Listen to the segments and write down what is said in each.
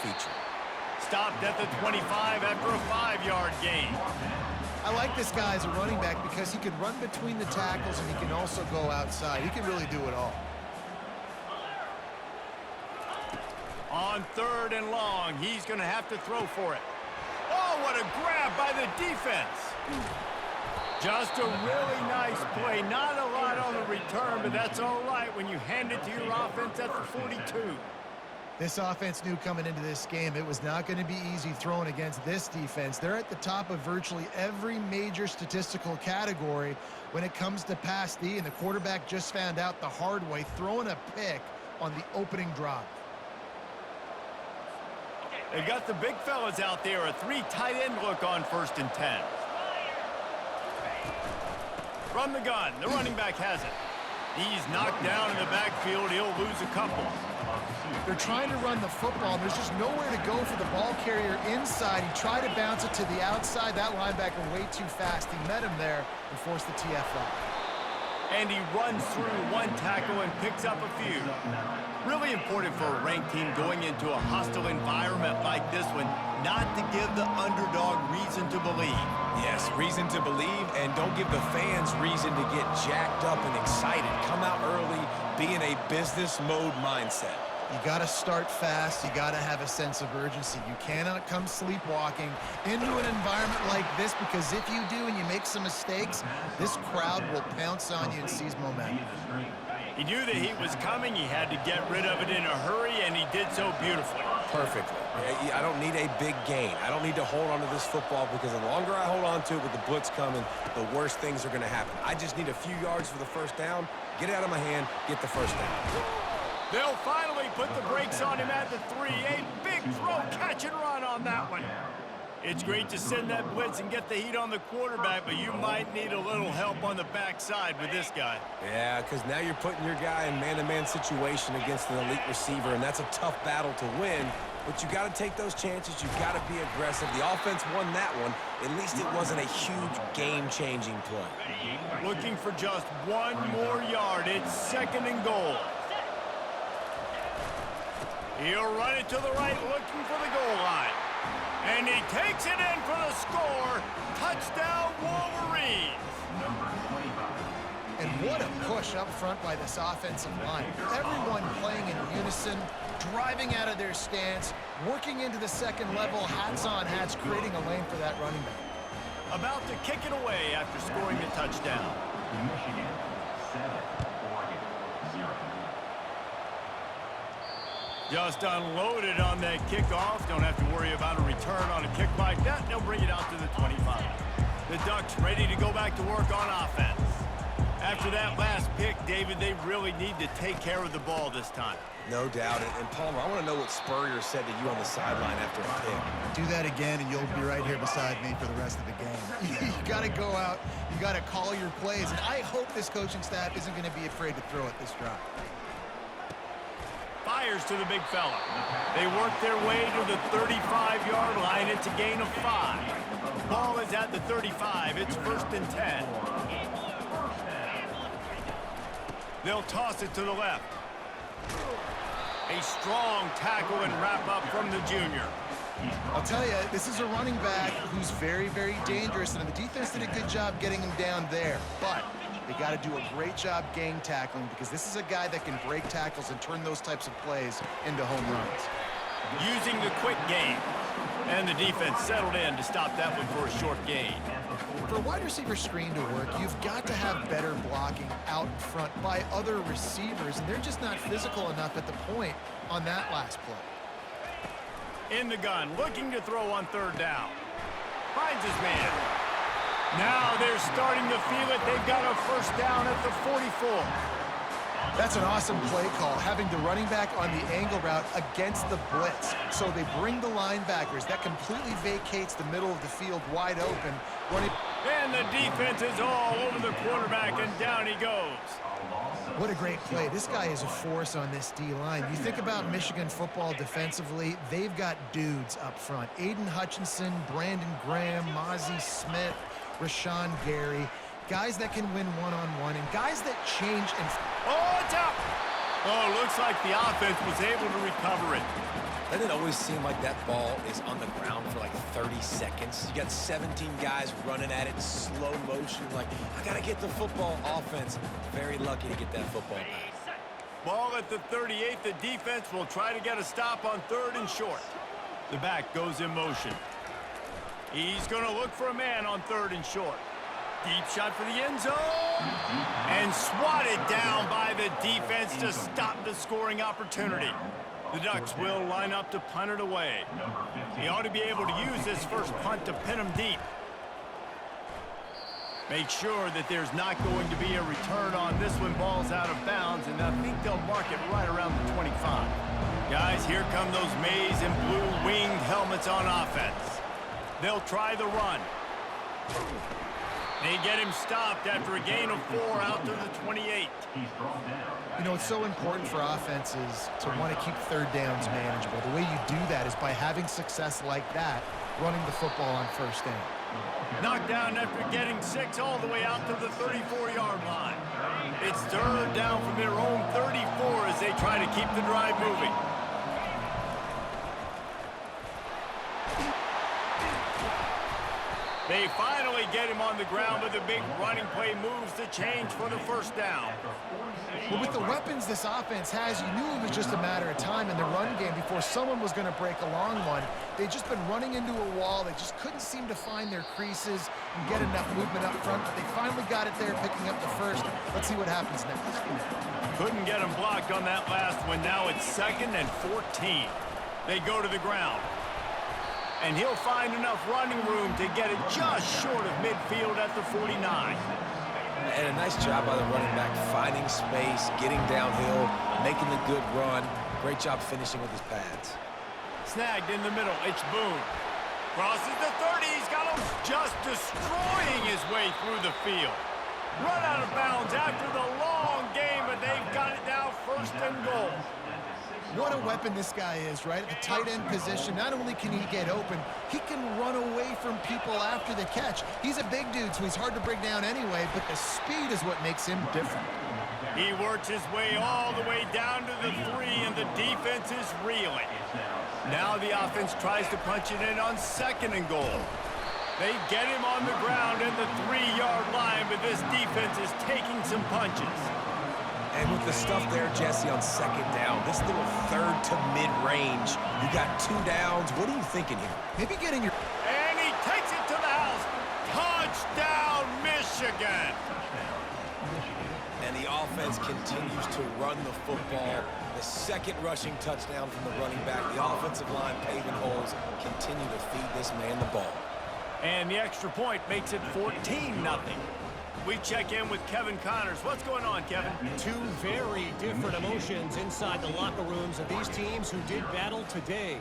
feature. Stopped at the 25 after a 5-yard gain. I like this guy as a running back because he can run between the tackles and he can also go outside. He can really do it all. On 3rd and long, he's going to have to throw for it. Oh, what a grab by the defense. Just a really nice play. Not a lot on the return, but that's all right when you hand it to your offense at the 42. This offense knew coming into this game it was not going to be easy throwing against this defense. They're at the top of virtually every major statistical category when it comes to pass D, and the quarterback just found out the hard way, throwing a pick on the opening drive. They've got the big fellas out there, a 3 tight end look on 1st and 10. From the gun, the running back has it. He's knocked down in the backfield. He'll lose a couple. They're trying to run the football, and there's just nowhere to go for the ball carrier inside. He tried to bounce it to the outside. That linebacker way too fast. He met him there and forced the TFL. And he runs through 1 tackle and picks up a few. Really important for a ranked team going into a hostile environment like this one, not to give the underdog reason to believe. Yes, reason to believe, and don't give the fans reason to get jacked up and excited. Come out early, be in a business mode mindset. You got to start fast. You got to have a sense of urgency. You cannot come sleepwalking into an environment like this, because if you do and you make some mistakes, this crowd will pounce on you and seize momentum. He knew the heat was coming. He had to get rid of it in a hurry, and he did so beautifully. Perfectly. I don't need a big gain. I don't need to hold on to this football, because the longer I hold on to it with the blitz coming, the worse things are going to happen. I just need a few yards for the first down, get it out of my hand, get the first down. They'll finally put the brakes on him at the 3. A big throw, catch and run on that one. It's great to send that blitz and get the heat on the quarterback, but you might need a little help on the backside with this guy. Yeah, because now you're putting your guy in man-to-man situation against an elite receiver, and that's a tough battle to win. But you got to take those chances. You got to be aggressive. The offense won that one. At least it wasn't a huge game-changing play. Looking for just 1 more yard. It's 2nd and goal. He'll run it to the right, looking for the goal line. And he takes it in for the score. Touchdown, Wolverines. And what a push up front by this offensive line. Everyone playing in unison, driving out of their stance, working into the second level, hats on hats, creating a lane for that running back. About to kick it away after scoring the touchdown. Michigan 7, Oregon 0. Just unloaded on that kickoff. Don't have to worry about a return on a kick like that. They'll bring it out to the 25. The Ducks ready to go back to work on offense. After that last pick, David, they really need to take care of the ball this time. No doubt. And Palmer, I want to know what Spurrier said to you on the sideline after a pick. Do that again, and you'll be right here beside me for the rest of the game. You got to go out. You got to call your plays. And I hope this coaching staff isn't going to be afraid to throw at this drive. Fires to the big fella. They work their way to the 35-yard line. It's a gain of 5. Ball is at the 35. It's 1st and 10. They'll toss it to the left. A strong tackle and wrap up from the junior. I'll tell you, this is a running back who's very, very dangerous, and the defense did a good job getting him down there. But they got to do a great job gang tackling, because this is a guy that can break tackles and turn those types of plays into home runs. Using the quick game. And the defense settled in to stop that one for a short gain. For a wide receiver screen to work, you've got to have better blocking out in front by other receivers, and they're just not physical enough at the point on that last play. In the gun, looking to throw on 3rd down. Finds his man. Now they're starting to feel it. They've got a 1st down at the 44. That's an awesome play call, having the running back on the angle route against the blitz. So they bring the linebackers. That completely vacates the middle of the field wide open. And the defense is all over the quarterback, and down he goes. What a great play. This guy is a force on this D-line. You think about Michigan football defensively, they've got dudes up front. Aiden Hutchinson, Brandon Graham, Mozzie Smith, Rashawn Gary. Guys that can win one-on-one, and guys that change and... Oh, it's out! Oh, looks like the offense was able to recover it. Doesn't it always seem like that ball is on the ground for like 30 seconds? You got 17 guys running at it in slow motion. Like, I got to get the football. Offense, very lucky to get that football back. Ball at the 38. The defense will try to get a stop on 3rd and short. The back goes in motion. He's going to look for a man on 3rd and short. Deep shot for the end zone. And swatted down by the defense to stop the scoring opportunity. The Ducks will line up to punt it away. He ought to be able to use this first punt to pin him deep. Make sure that there's not going to be a return on this one. Ball's out of bounds, and I think they'll mark it right around the 25. Guys, here come those maize and blue winged helmets on offense. They'll try the run. They get him stopped after a gain of 4 out to the 28. You know, it's so important for offenses to want to keep 3rd downs manageable. The way you do that is by having success like that, running the football on 1st down. Knocked down after getting 6 all the way out to the 34-yard line. It's 3rd down from their own 34 as they try to keep the drive moving. They finally get him on the ground, but the big running play moves the change for the 1st down. Well, with the weapons this offense has, you knew it was just a matter of time in the run game before someone was going to break a long one. They'd just been running into a wall. They just couldn't seem to find their creases and get enough movement up front, but they finally got it there, picking up the 1st. Let's see what happens next. Couldn't get him blocked on that last one. Now it's 2nd and 14. They go to the ground. And he'll find enough running room to get it just short of midfield at the 49. And a nice job by the running back, finding space, getting downhill, making the good run. Great job finishing with his pads. Snagged in the middle. It's Boone. Crosses the 30. He's got him just destroying his way through the field. Run out of bounds after the long game, but they've got it now 1st and goal. What a weapon this guy is, right? At the tight end position, not only can he get open, he can run away from people after the catch. He's a big dude, so he's hard to break down anyway, but the speed is what makes him different. He works his way all the way down to the 3, and the defense is reeling. Now the offense tries to punch it in on 2nd and goal. They get him on the ground at the 3-yard line, but this defense is taking some punches. And with the stuff there, Jesse, on 2nd down, this little 3rd to mid-range, you got 2 downs. What are you thinking here? Maybe getting your... And he takes it to the house. Touchdown, Michigan. And the offense continues to run the football. The 2nd rushing touchdown from the running back. The offensive line paving holes, continue to feed this man the ball. And the extra point makes it 14-0. We check in with Kevin Connors. What's going on, Kevin? 2 very different emotions inside the locker rooms of these teams who did battle today.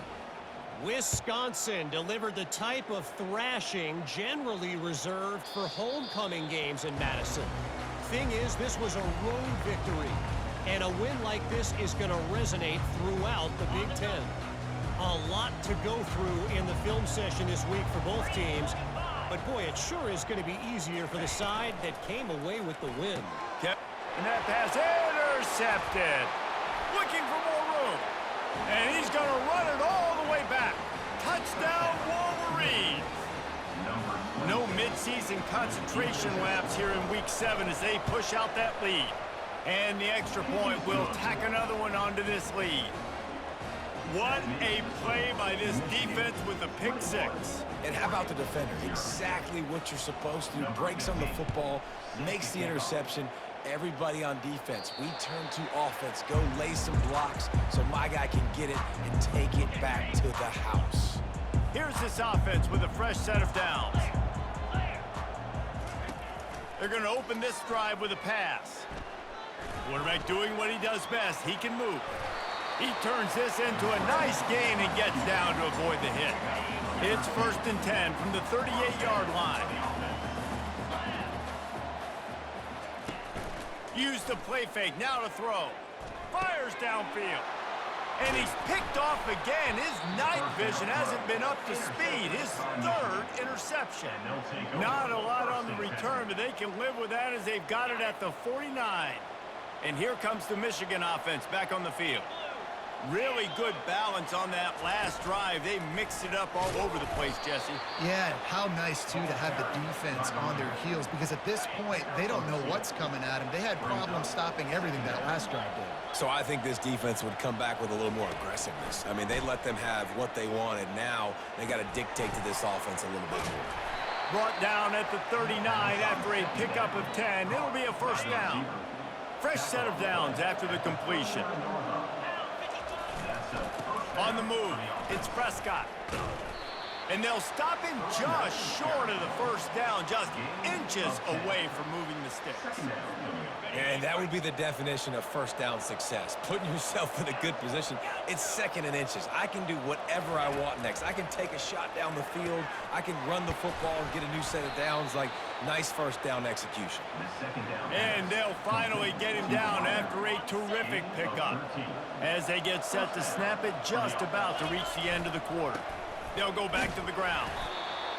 Wisconsin delivered the type of thrashing generally reserved for homecoming games in Madison. Thing is, this was a road victory, and a win like this is going to resonate throughout the Big Ten. A lot to go through in the film session this week for both teams. But, boy, it sure is going to be easier for the side that came away with the win. And that pass intercepted. Looking for more room. And he's going to run it all the way back. Touchdown, Wolverines. No midseason concentration laps here in Week 7 as they push out that lead. And the extra point will tack another one onto this lead. What a play by this defense with a pick 6. And how about the defender? Exactly what you're supposed to. Breaks on the football, makes the interception. Everybody on defense, we turn to offense. Go lay some blocks so my guy can get it and take it back to the house. Here's this offense with a fresh set of downs. They're going to open this drive with a pass. Quarterback doing what he does best. He can move. He turns this into a nice gain and gets down to avoid the hit. It's 1st and 10 from the 38-yard line. Use the play fake, now to throw. Fires downfield. And he's picked off again. His night vision hasn't been up to speed. His 3rd interception. Not a lot on the return, but they can live with that as they've got it at the 49. And here comes the Michigan offense back on the field. Really good balance on that last drive. They mixed it up all over the place, Jesse. Yeah, how nice, too, to have the defense on their heels, because at this point, they don't know what's coming at them. They had problems stopping everything that last drive did. So I think this defense would come back with a little more aggressiveness. I mean, they let them have what they wanted. Now they got to dictate to this offense a little bit more. Brought down at the 39 after a pickup of 10. It'll be a first down. Fresh set of downs after the completion. On the move, it's Prescott. And they'll stop him just short of the first down, just inches away from moving the sticks. And that would be the definition of first down success. Putting yourself in a good position. It's second and inches. I can do whatever I want next. I can take a shot down the field. I can run the football and get a new set of downs. Like, nice first down execution. And they'll finally get him down after a terrific pickup, as they get set to snap it just about to reach the end of the quarter. They'll go back to the ground.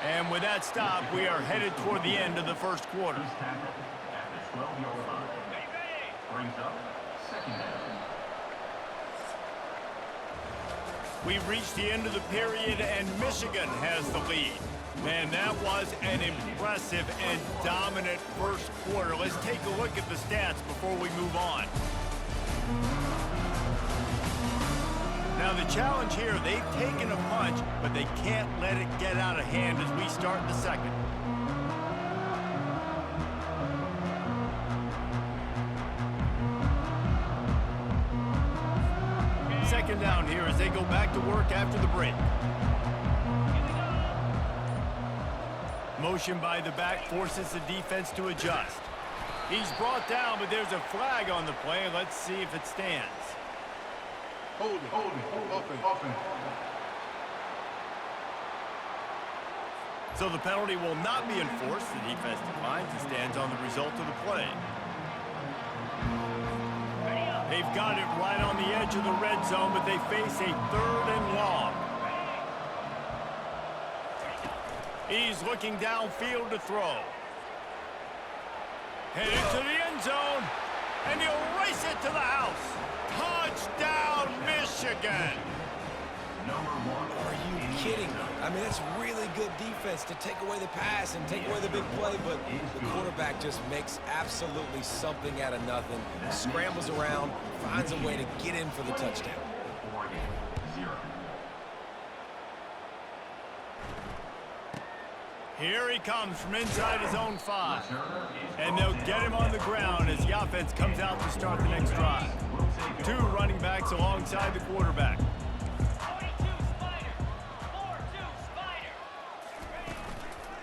And with that stop, we are headed toward the end of the first quarter. We've reached the end of the period, and Michigan has the lead. Man, that was an impressive and dominant first quarter. Let's take a look at the stats before we move on. Now, the challenge here, they've taken a punch, but they can't let it get out of hand as we start the second. Second down here as they go back to work after the break. Motion by the back forces the defense to adjust. He's brought down, but there's a flag on the play. Let's see if it stands. Hold it, open. So the penalty will not be enforced. The defense declines and stands on the result of the play. They've got it right on the edge of the red zone, but they face a 3rd and long. He's looking downfield to throw. Headed to the end zone, and he'll race it to the house. Touchdown, Michigan! Are you kidding me? I mean, that's really good defense to take away the pass and take away the big play, but the quarterback just makes absolutely something out of nothing, scrambles around, finds a way to get in for the touchdown. Here he comes from inside his own 5. And they'll get him on the ground as the offense comes out to start the next drive. 2 running backs alongside the quarterback.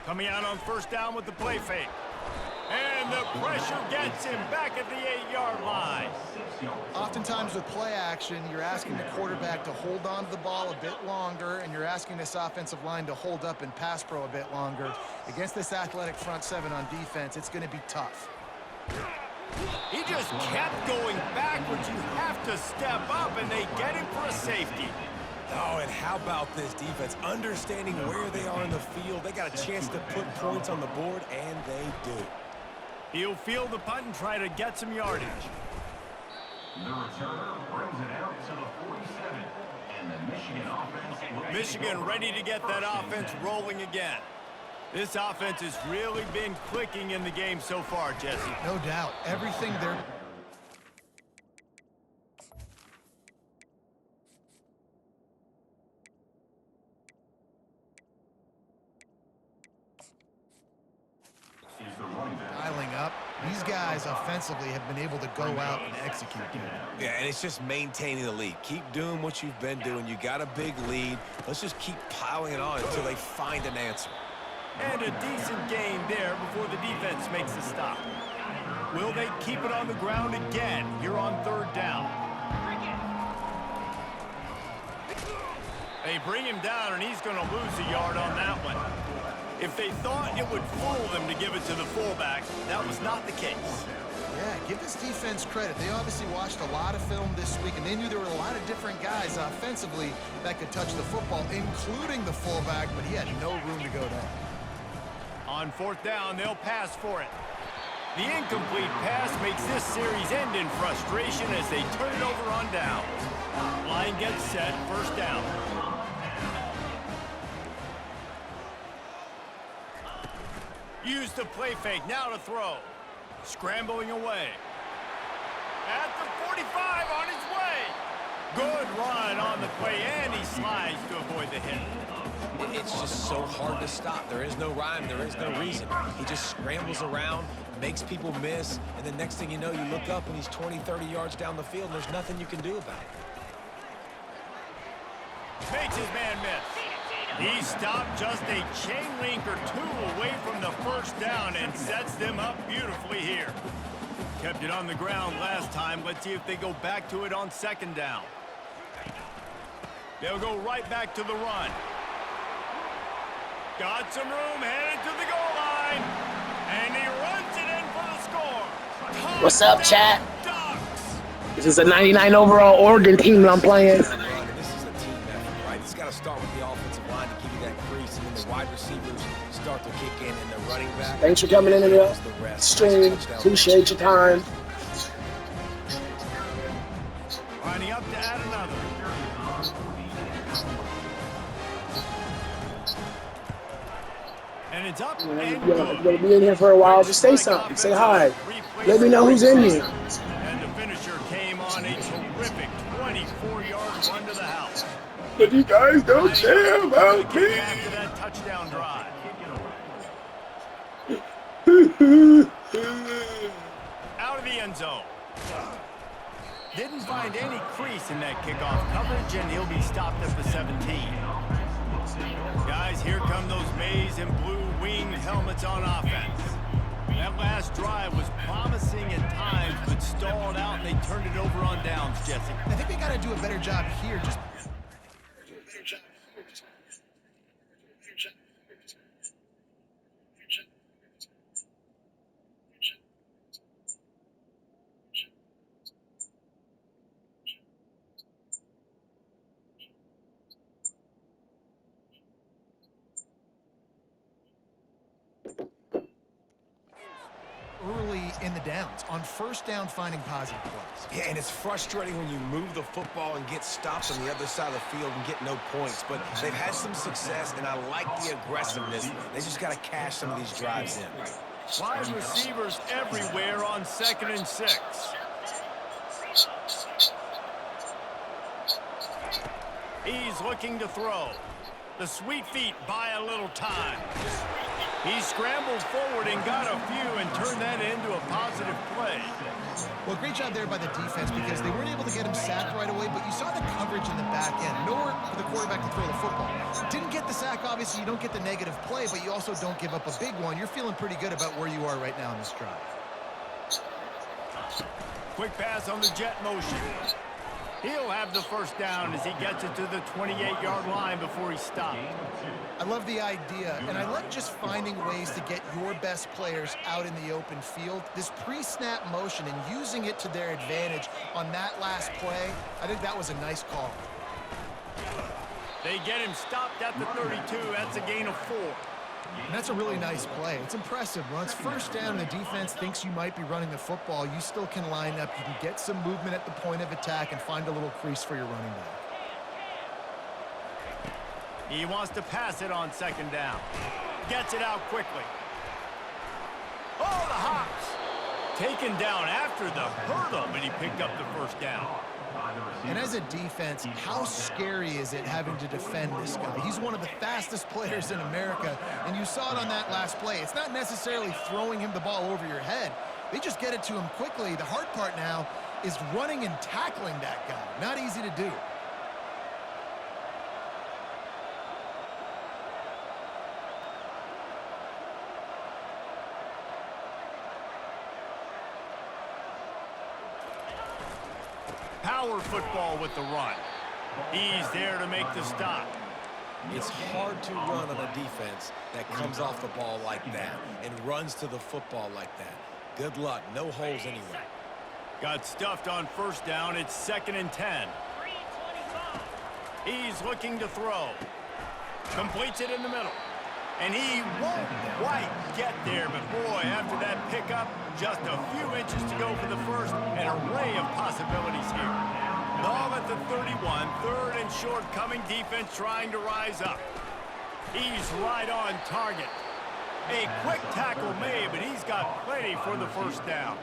Coming out on first down with the play fake. And the pressure gets him back at the 8-yard line. Oftentimes with play action, you're asking the quarterback to hold on to the ball a bit longer, and you're asking this offensive line to hold up and pass pro a bit longer. Against this athletic front 7 on defense, it's going to be tough. He just kept going backwards. You have to step up, and they get him for a safety. Oh, and how about this defense? Understanding where they are in the field. They got a chance to put points on the board, and they do. He'll field the punt and try to get some yardage. The returner brings it out to the 47. And the Michigan offense... Michigan ready to get that offense rolling again. This offense has really been clicking in the game so far, Jesse. No doubt. Everything they're... dialing up. These guys offensively have been able to go out and execute. Yeah, and it's just maintaining the lead. Keep doing what you've been doing. You got a big lead. Let's just keep piling it on until they find an answer. And a decent gain there before the defense makes the stop. Will they keep it on the ground again here on 3rd down? They bring him down, and he's going to lose a yard on that one. If they thought it would fool them to give it to the fullback, that was not the case. Yeah, give this defense credit. They obviously watched a lot of film this week, and they knew there were a lot of different guys offensively that could touch the football, including the fullback, but he had no room to go down. On 4th down, they'll pass for it. The incomplete pass makes this series end in frustration as they turn it over on downs. Line gets set, first down. Use the play fake, now to throw. Scrambling away. At the 45, on his way. Good run on the play, and he slides to avoid the hit. It's just so hard to stop. There is no rhyme. There is no reason. He just scrambles around, makes people miss, and the next thing you know, you look up and he's 20, 30 yards down the field, and there's nothing you can do about it. Makes his man miss. He stopped just a chain link or two away from the first down and sets them up beautifully here. Kept it on the ground last time. Let's see if they go back to it on second down. They'll go right back to the run. Got some room, headed to the goal line. And he runs it in for the score. What's up, chat? Ducks. This is a 99 overall Oregon team that I'm playing. This is a team effort, right? It's got to start with the offensive line to give you that crease, and then the wide receivers start to kick in, and the running back. Thanks for coming in the stream. Appreciate your time. Lining up to add another. And it's up and You're gonna be in here for a while. Just say something. Say hi. Let me know who's in here. And the finisher came on a terrific 24-yard run to the house. But you guys don't care about me. After that touchdown drive. Out of the end zone. Didn't find any crease in that kickoff coverage, and he'll be stopped at the 17. Guys, here come those maize and blue winged helmets on offense. That last drive was promising at times, but stalled out, and they turned it over on downs, Jesse. I think they got to do a better job here. Just early in the downs, on first down, finding positive plays. Yeah, and it's frustrating when you move the football and get stopped on the other side of the field and get no points. But they've had some success, and I like the aggressiveness. They just got to cash some of these drives in. Wide receivers everywhere on 2nd and 6. He's looking to throw. The sweet feet buy a little time. He scrambled forward and got a few and turned that into a positive play. Well, great job there by the defense because they weren't able to get him sacked right away, but you saw the coverage in the back end. Nowhere for the quarterback to throw the football. Didn't get the sack, obviously. You don't get the negative play, but you also don't give up a big one. You're feeling pretty good about where you are right now in this drive. Quick pass on the jet motion. He'll have the first down as he gets it to the 28-yard line before he stopped. I love the idea, and I like just finding ways to get your best players out in the open field. This pre-snap motion and using it to their advantage on that last play, I think that was a nice call. They get him stopped at the 32. That's a gain of 4. And that's a really nice play. It's impressive. When it's first down and the defense thinks you might be running the football, you still can line up. You can get some movement at the point of attack and find a little crease for your running back. He wants to pass it on 2nd down. Gets it out quickly. Oh, the hops. Taken down after the hurdle, but he picked up the first down. And as a defense, how scary is it having to defend this guy? He's one of the fastest players in America, and you saw it on that last play. It's not necessarily throwing him the ball over your head. They just get it to him quickly. The hard part now is running and tackling that guy. Not easy to do. Power football with the run. He's there to make the stop. It's hard to run on a defense that comes off the ball like that and runs to the football like that. Good luck. No holes anywhere. Got stuffed on first down. It's 2nd and 10. He's looking to throw. Completes it in the middle. And he won't quite get there, but boy, after that pickup, just a few inches to go for the first, an array of possibilities here. Ball at the 31, third and short, coming defense trying to rise up. He's right on target. A quick tackle made, but he's got plenty for the first down.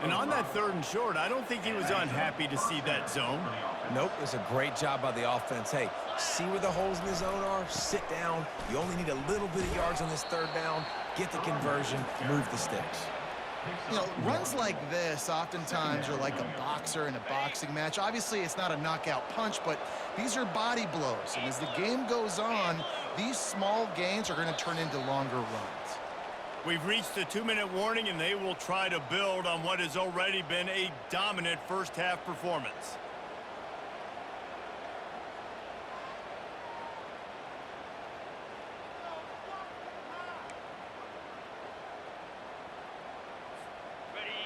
And on that third and short, I don't think he was unhappy to see that zone. Nope, it's a great job by the offense. Hey, see where the holes in the zone are, sit down. You only need a little bit of yards on this third down. Get the conversion, move the sticks. You know, runs like this oftentimes are like a boxer in a boxing match. Obviously, it's not a knockout punch, but these are body blows. And as the game goes on, these small gains are going to turn into longer runs. We've reached the 2-minute warning, and they will try to build on what has already been a dominant first-half performance.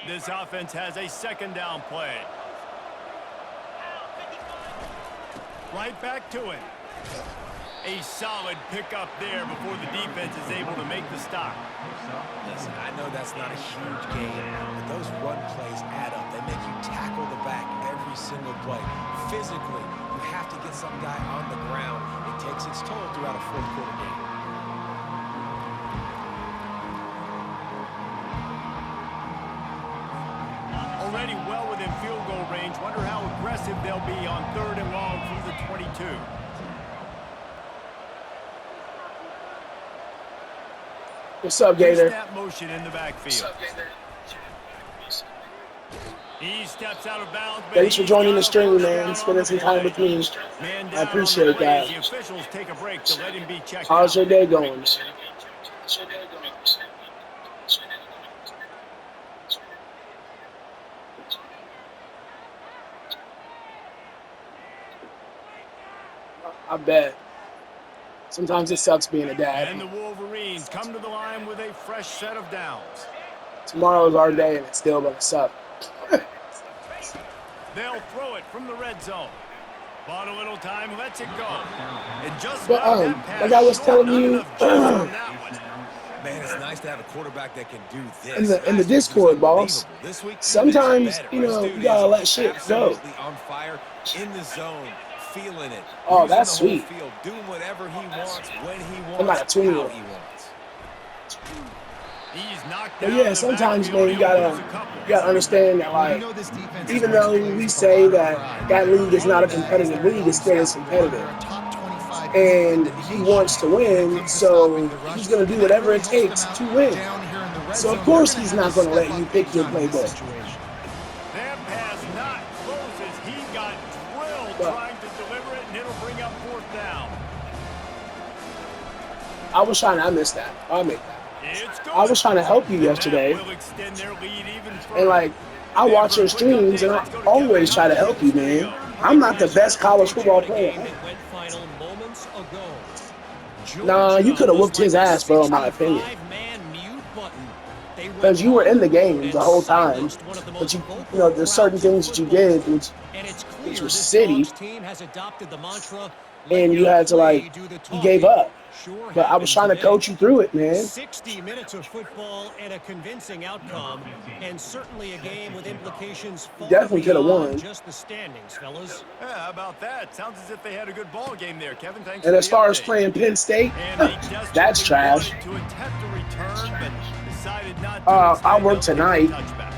This offense has a second down play. Right back to it. A solid pickup there before the defense is able to make the stop. Listen, I know that's not a huge gain, but those run plays add up. They make you tackle the back every single play. Physically, you have to get some guy on the ground. It takes its toll throughout a fourth-quarter game. Already well within field goal range. Wonder how aggressive they'll be on third and long from the 22. What's up, Gator? Snap motion in the backfield. He steps out of bounds. Thanks for joining the stream, man. Spending some time with me. I appreciate that. The officials take a break to let him be checked How's your out. day going? I bet. Sometimes it sucks being a And dad. the Wolverines come to the line with a fresh set of downs. Tomorrow's our day, and it's still gonna suck. They'll throw it from the red zone. Bought a little time, lets it go. And just But about that pass like I was short, telling not you, enough juice on that one. Man, it's nice to have a quarterback that can do this. in the Last week was Discord, boss. unbelievable. This week, Sometimes, better. you know, This dude you gotta is let shit go. absolutely on fire, in the zone, feeling it. Oh, using that's the whole sweet. Field, doing whatever he wants, when he I'm not a wants, 20-year-old. how he wants. He's knocked But down yeah, in the sometimes, backfield. man, you He'll lose a gotta couple. understand that, You like, know this defense even is though going to we with say a lot of that pride. that league is not a One of that competitive is their league, it still is young competitive. They're a top 25 And team in he the wants to nation when it win, comes to so stopping the rush. he's gonna do And that whatever really it helps takes them to out win. down here in the red So zone. of course They're he's gonna not have to gonna let step you up pick big your time in this playbook. situation. That pass not close as he got drilled But trying to deliver it, and it'll bring up fourth down. I was trying to, I missed that. I made that. It's good. I was trying to help you And yesterday, that will extend their lead even further. and like I watch your streams, and I always try to help you, man. I'm not the best college football player. Game that went final moments ago. Nah, you Georgia could have was whooped his like a ass, bro, in my opinion. 65-man mute button. They went Because you were in the on game and the whole time, silenced one of the but most you vocal know, there's certain crowds in things that you football. did, which And it's clear was this city, Dogs team has adopted the mantra, and you had to like, you gave up. Sure But I was trying to today. coach you through it, man. 60 minutes of football and a convincing outcome, and certainly a game with implications far Definitely coulda beyond won. just the standings, fellas. Yeah, how about that? Sounds as if they had a good ball game there, Kevin. Thanks And for as the far as update. playing Penn State, And they desperately that's trash. wanted to attempt a return, but decided not to. I Instead, work they'll tonight. take a touchback.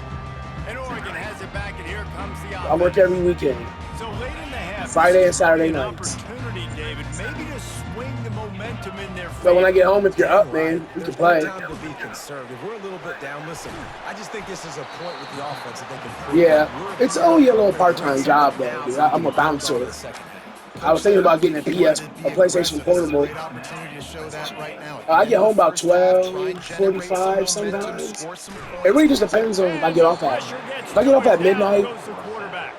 And Oregon has it back, and here comes the offense. I work every weekend. So late in the half, Friday this and Saturday could be an nights. opportunity, David, maybe to swing the momentum in their favor. But when I get home, if you're up, man, we can There's play. no time to be conservative. We're a little bit down. Listen, I just think this is a point with the offense that they can prove. Yeah, that we're it's only a little gonna part-time bring job, something though, down dude. so we I'm can a hold on bouncer. to the second half. I was thinking about getting a PlayStation Portable. Great opportunity to show that right now. I get home about First half, 12, try and generate 45 some momentum, sometimes. score some It points. really just depends on if I get off at. If I get off at midnight,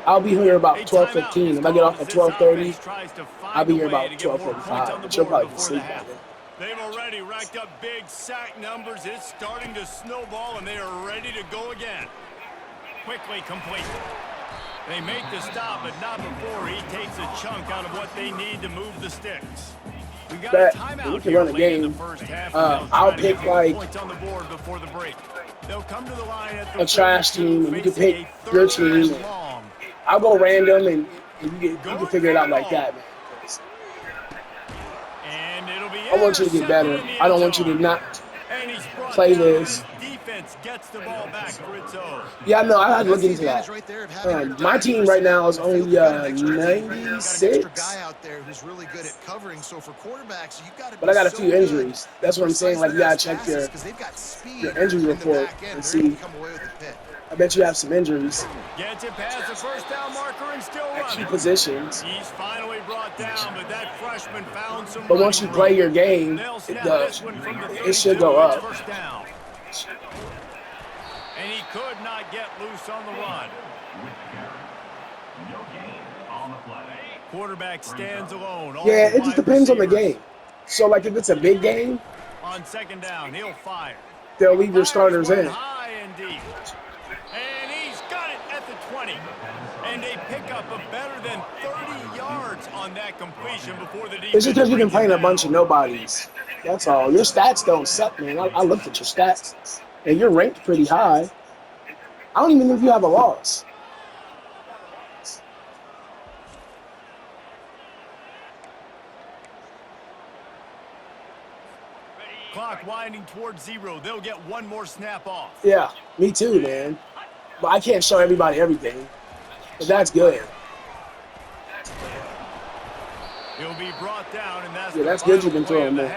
I'll be here about 12:15. If I get off at 12:30, I'll be here about 12:45. But you'll probably be asleep by then. They've already racked up big sack numbers. It's starting to snowball, and they are ready to go again. Quickly complete. They make the stop, but not before he takes a chunk out of what they need to move the sticks. We got But a timeout we can here run a late in the game. first half. I'll pick like points on the board before the break. They'll come to the line at the a trash 42, team, and you can facing pick a your 3rd team. and long. I'll go random, and you can figure it out like that, man. And it'll be I want you to get better. I don't want you to not play this. Defense gets the ball back for its own. Yeah, no, I had to look into that. Right there of having your My team right now is only got an extra 96, guy out there who's really good at covering. So for quarterbacks, you got to. but I got a few injuries. That's what I'm saying. Like, you gotta check your injury report and see. I bet you have some injuries. Gets it past the first down marker and still running. Key positions. He's finally brought down, but that freshman found some. But once you play your game, it should go up. First down. And he could not get loose on the run. No gain on the play. Quarterback stands alone. Yeah, it just depends on the game. So, like, if it's a big game, on second down, he'll fire. they'll leave your starters in. High and deep. And he's got it at the 20. And a pickup of better than 30 yards on that completion before the defense. It's just because you've been playing a bunch of nobodies. That's all. Your stats don't suck, man. I looked at your stats, and you're ranked pretty high. I don't even know if you have a loss. Clock winding towards 0. They'll get one more snap off. Yeah, me too, man. But I can't show everybody everything. But that's good. He'll be brought down, and that's good you've been throwing more.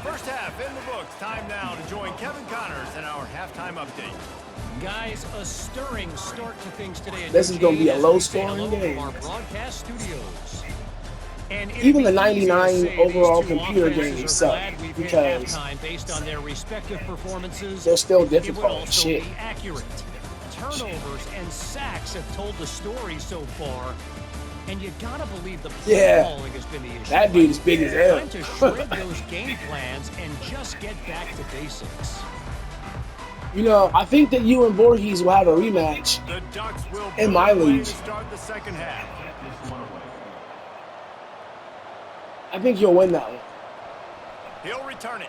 First half in the books. Time now to join Kevin Connors in our halftime update. Guys, a stirring start to things today. This is going to be a low-scoring game. Our broadcast studios. And even the 99 overall computer games suck because based on their respective performances, they're still it would difficult also shit. be accurate. Turnovers and sacks have told the story so far, and you gotta believe the play calling has been the issue. That dude is big as hell. Time to shred those game plans and just get back to basics. You know, I think that you and Voorhees will have a rematch The Ducks will in my league. start the second half. I think you'll win that one. He'll return it.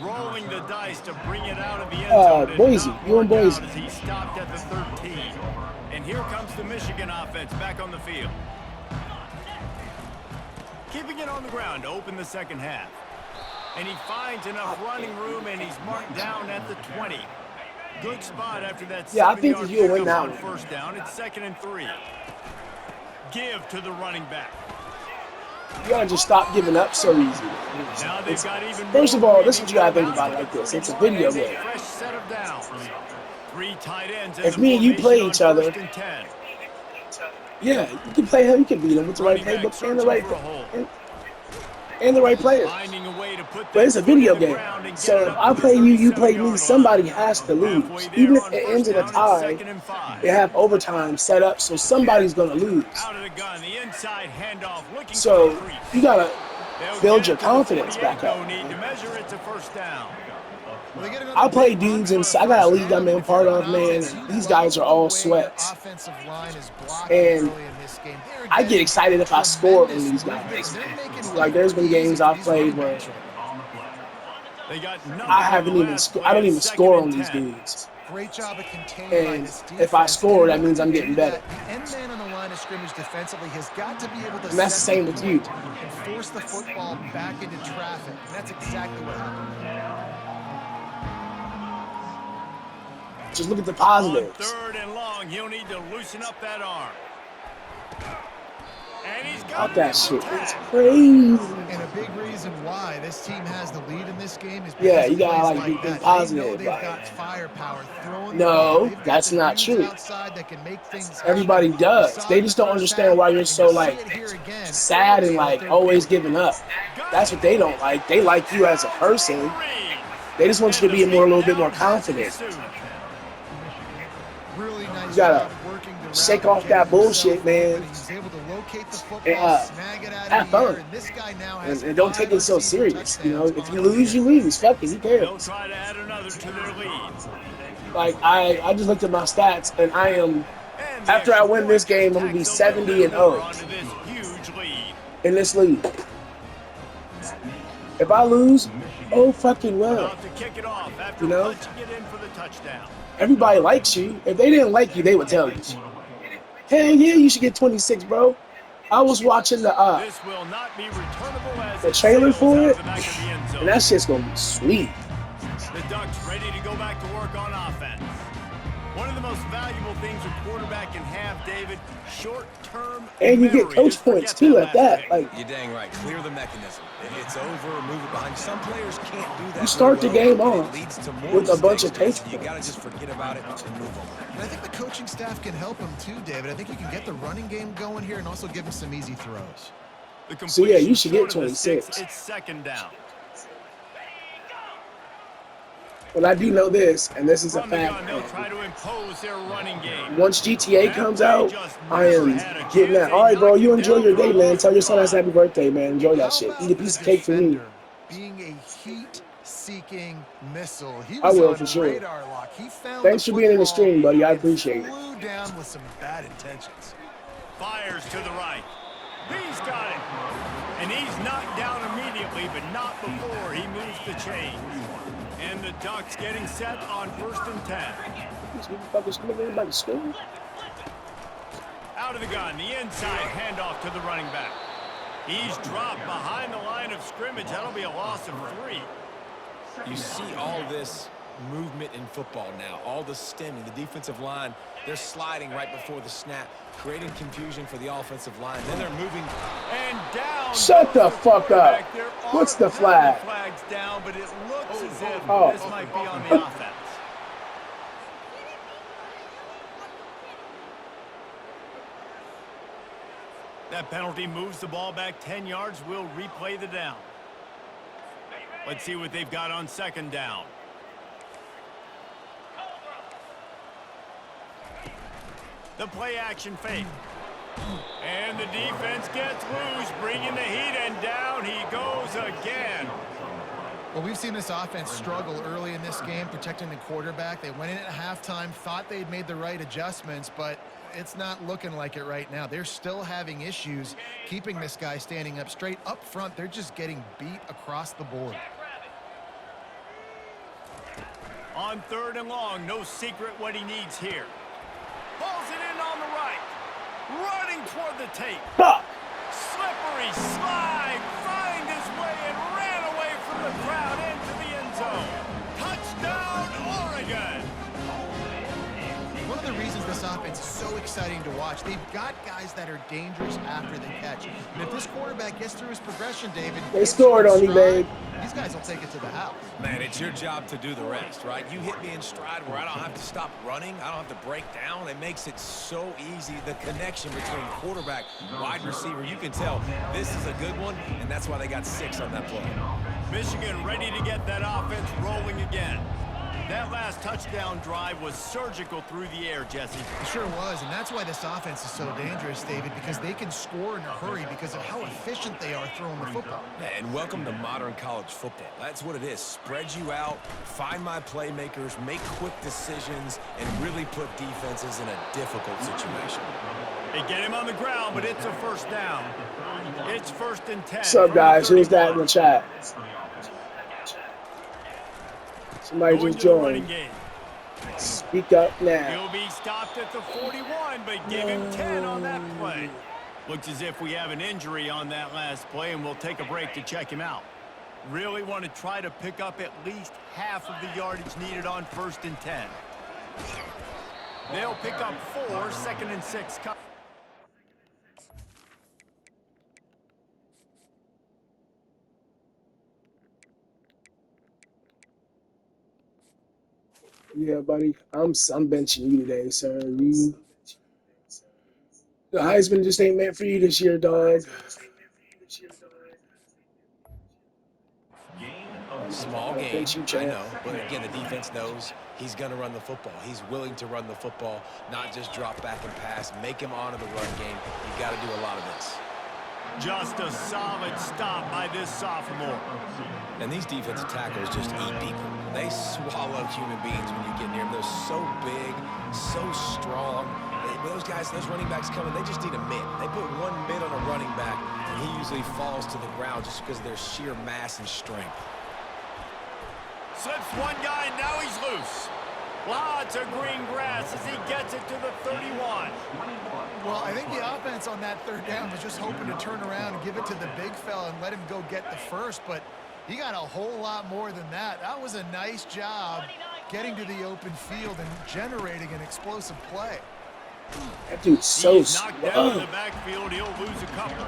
Rolling the dice to bring it out of the end zone. Boise. You and Boise. As he stopped at the 13. And here comes the Michigan offense back on the field. Keeping it on the ground to open the second half. And he finds enough running room, and he's marked down at the 20. Good spot after that. Yeah, I think that you'll win that on one. first down. It's 2nd and 3. Give to the running back. You gotta just stop giving up so easy. Now they've got even First of all, this is what you gotta think about it like this. It's a video game. Fresh set of downs. 3 tight ends. If me and you play each other, yeah, you can play him, you can beat him with the right playbook and the right players. But it's a video game. So if I play you, you play me, somebody has to lose. Even if it ends in a tie, they have overtime set up, so somebody's gonna lose. So you gotta build your confidence back up. I play dudes, and I got a league I'm in part of, man, and these guys are all sweats. And I get excited if I score on these guys. Like, there's been games I've played where I don't even score on these dudes. Great job of containing And if I score, that means I'm getting better. The end man on the line of scrimmage defensively has got to be able to And that's the same with you. and force the football back into traffic. And that's exactly what happened. Just look at the On positives. 3rd and long, he'll need to loosen up that arm. And he's got Stop that shit. It's crazy. And a big reason why this team has the lead in this game is because Yeah, you of gotta, plays like, be that. positive, They know they've like- got firepower throwing the No, ball. They've got that's some not dudes true. outside that can make things happen. Everybody does. They just don't understand why you're so, like, sad and, like, always giving up. That's what they don't like. They like you as a person. They just want you to be a little bit more confident. Really nice You gotta job working the route shake and off that getting bullshit, himself man. open. He's able to locate the football, And, snag it out have of the air, fun. and this guy now has And don't take it so 5 receiving serious. You know, touchdowns if you on the lose, year. you lose. Fuck it, who They'll cares? try to add another to their lead. Like, I just looked at my stats, and I am, And after I win this game, I'm gonna be tags the 70 and number 0 onto this huge lead. in this league. If I lose, oh fucking well. About to kick it off after You know? punching it in for the touchdown. Everybody likes you. If they didn't like you, they would tell you. Hell yeah, you should get 26, bro. I was watching This will not be returnable as the it trailer sails for out it, of the back of the end zone. and that shit's gonna be sweet. The Ducks ready to go back to work on offense. One of the most valuable things a quarterback can have, David, short-term And you get memory. coach Just points forget too last at that. pick. Like You're dang right. Clear the mechanism. It's over, move it behind you. Some players can't do that. you start the very game well, and off it leads to more with a bunch of mistakes. coach You got to points. just forget about it and move on. And I think the coaching staff can help him too, David. I think you can get the running game going here and also give him some easy throws. The So, yeah, you should get completion short of the 26. six, It's second down. But I do know this, and this is a From the gun, they'll fact. try to impose their running game. Once GTA comes out, I am getting that. All right, bro, you enjoy your day, man. Tell your son that's happy birthday, man. Enjoy that shit. Eat a piece of cake for me. Being a heat-seeking missile, he I was will, on for sure. radar lock. He found Thanks the for being in the football stream, buddy. I and appreciate it. flew down with some bad intentions. Fires to the right. He's got it. And he's knocked down immediately, but not before he moves the chains. And the Ducks getting set on 1st and 10. These motherfuckers coming in like school. Out of the gun, the inside handoff to the running back. He's dropped behind the line of scrimmage. That'll be a loss of 3. You see all this movement in football now, all the stemming, the defensive line, they're sliding right before the snap, creating confusion for the offensive line. Then they're moving. And down. Shut the goes fuck up. quarterback. There What's are the flag? flags down, but it looks as if Oh. this might be on the offense. That penalty moves the ball back 10 yards. We'll replay the down. Let's see what they've got on second down. The play action fake. And the defense gets loose, bringing the heat, and down he goes again. Well, we've seen this offense struggle early in this game, protecting the quarterback. They went in at halftime, thought they'd made the right adjustments, but it's not looking like it right now. They're still having issues keeping this guy standing up straight. Up front, they're just getting beat across the board. On 3rd and long, no secret what he needs here. Pulls it in on the right. Running toward the tape. Fuck. Slippery slide. Find his way and ran away from the crowd into the end zone. Touchdown, Oregon. One of the reasons this offense is so exciting to watch, they've got guys that are dangerous after the catch. And if this quarterback gets through his progression, David, They scored on you, babe. these guys will take it to the house. Man, it's your job to do the rest, right? You hit me in stride where I don't have to stop running. I don't have to break down. It makes it so easy. The connection between quarterback, wide receiver, you can tell this is a good one, and that's why they got 6 on that play. Michigan ready to get that offense rolling again. That last touchdown drive was surgical through the air, Jesse. It sure was, and that's why this offense is so dangerous, David, because they can score in a hurry because of how efficient they are throwing the football. And welcome to modern college football. That's what it is. Spread you out, find my playmakers, make quick decisions, and really put defenses in a difficult situation. They get him on the ground, but it's a first down. It's 1st and 10. What's up, guys? Who's that in the chat? Somebody Going just to the running joined. game. Speak up now. He'll be stopped at the 41, but give him 10 on that play. Looks as if we have an injury on that last play, and we'll take a break to check him out. Really want to try to pick up at least half of the yardage needed on 1st and 10. They'll pick up 4, 2nd and 6. Yeah, buddy. I'm benching you today, sir. The Heisman just ain't meant for you this year, dog. Small I'll game, bench you, I champ. know, but again, the defense knows he's going to run the football. He's willing to run the football, not just drop back and pass, make him honor the run game. You got to do a lot of this. Just a solid stop by this sophomore. And these defensive tackles just eat people. They swallow human beings when you get near them. They're so big, so strong. But those guys, those running backs coming, they just need a mid. They put one mid on a running back, and he usually falls to the ground just because of their sheer mass and strength. Slips one guy, and now he's loose. Lots of green grass as he gets it to the 31. Well, I think the offense on that third down was just hoping to turn around and give it to the big fella and let him go get the first, but he got a whole lot more than that. That was a nice job getting to the open field and generating an explosive play. That dude's so He's knocked down in slow. the backfield. He'll lose a couple.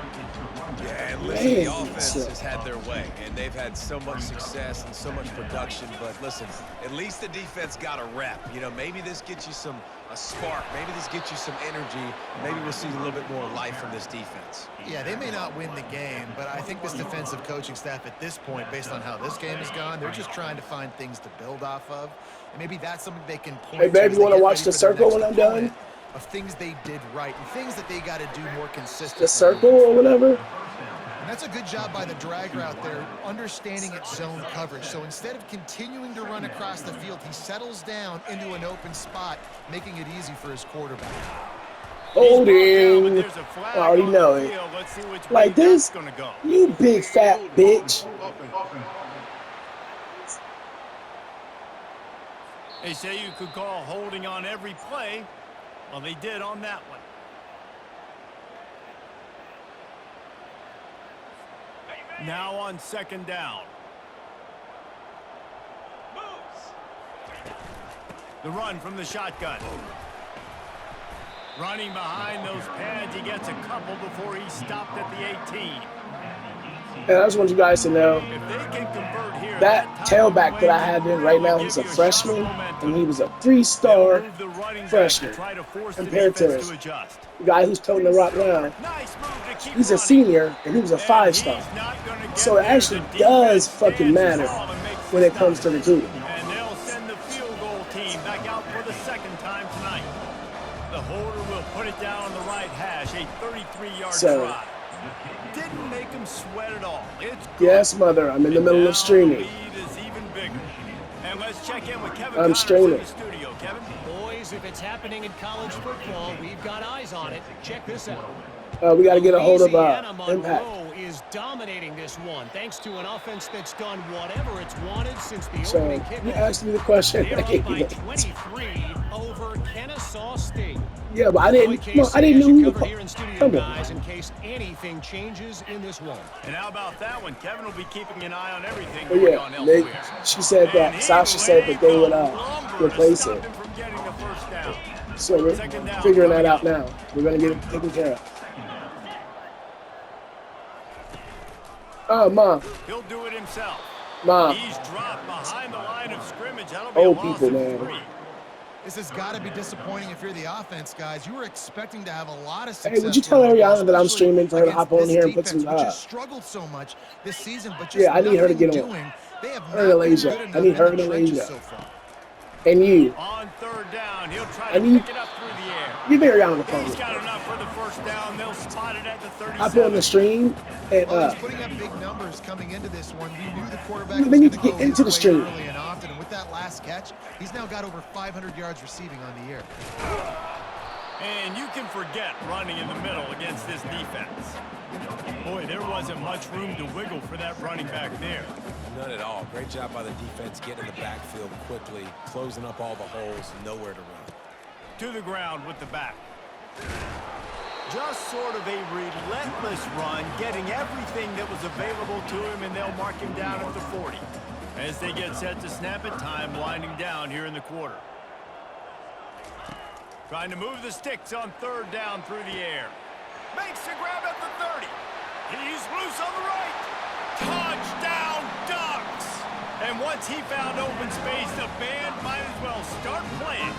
Yeah, and listen, the offense has had their way, and they've had so much success and so much production. But listen, at least the defense got a rep. You know, maybe this gets you a spark. Maybe this gets you some energy. Maybe we'll see a little bit more life from this defense. Yeah, they may not win the game, but I think this defensive coaching staff at this point, based on how this game has gone, they're just trying to find things to build off of. And maybe that's something they can point Hey, to. babe, as you want to they get watch ready the for their circle next when I'm done? opponent, of things they did right and things that they got to do more consistently. The circle or whatever? And that's a good job by the drag route there, understanding its zone coverage. So instead of continuing to run across the field, he settles down into an open spot, making it easy for his quarterback. Holding. I already know it. Let's see which Like way this? that's gonna go. You big fat bitch. They say you could call holding on every play. Well, they did on that one. Now on second down. The run from the shotgun. Running behind those pads, he gets a couple before he stopped at the 18. And I just want you guys to know, If they can convert here, that type of tailback that I play have in will right now, give he's a you shot of freshman, momentum. and he was a They'll three-star move the running back freshman to try to force the compared to defense us. to adjust. The guy who's toting the rock now. Nice move to keep He's a running. senior, and he was a And five-star. he's not gonna get So it there. actually The does defense fucking stands matter tall and makes when the it comes to stop. recruiting. And they'll send the field goal team back out for the second time tonight. The holder will put it down on the right hash, a 33-yard So- try. Didn't make him sweat at all. It's good. Yes, mother, I'm in the middle Now of streaming. the lead is even bigger. And let's check in with Kevin I'm Connors streaming. in the studio. Kevin? Boys, if it's happening in college football, we've got eyes on it. Check this out. We got to get a hold of Louisiana Impact. Monroe is dominating this one, thanks to an offense that's done whatever it's wanted since the So opening you kickoff. asked me the question. They're I up gave by you the 23 over Kennesaw State. Yeah, but I Boy, didn't. Casey, I didn't as know you who covered here in the studio, Come on. guys, in case anything changes in this one. And how about that one? Kevin will be keeping an eye on everything But going yeah, on they, elsewhere. she said And that. he Sasha said that they would laid the lumber to replace stop it. him from getting the first down. So we're Second down figuring that coming out up. now. We're gonna get it taken care of. Oh, mom, He'll do it himself. mom. He's dropped behind the line of scrimmage. That'll be Old a loss people, of man. 3. This has got to be disappointing if you're the offense, guys. You were expecting to have a lot of Hey, success. would you tell early on, Ariana that I'm especially streaming for her to against hop on this here and put defense, some which has struggled so much this season, but just Yeah, I need her to nothing get on. doing. They have Her and not been Elijah. good I enough need in her the and trenches Elijah. so far. And you. On third down, he'll try I to need- pick it up through the air. Give Ariana the phone. He's got enough for the first down. They'll spot it at the 37. I put on the stream and Well, he's putting up big numbers coming into this one. We knew the quarterback They was need going to to get go into the his way stream. early and often. And with that last catch, he's now got over 500 yards receiving on the year. And you can forget running in the middle against this defense. Boy, there wasn't much room to wiggle for that running back there. None at all. Great job by the defense getting in the backfield quickly, closing up all the holes, nowhere to run. To the ground with the back. Just sort of a relentless run, getting everything that was available to him, and they'll mark him down at the 40. As they get set to snap it, time winding down here in the quarter. Trying to move the sticks on third down through the air. Makes the grab at the 30. He's loose on the right. Touchdown Ducks! And once he found open space, the band might as well start playing.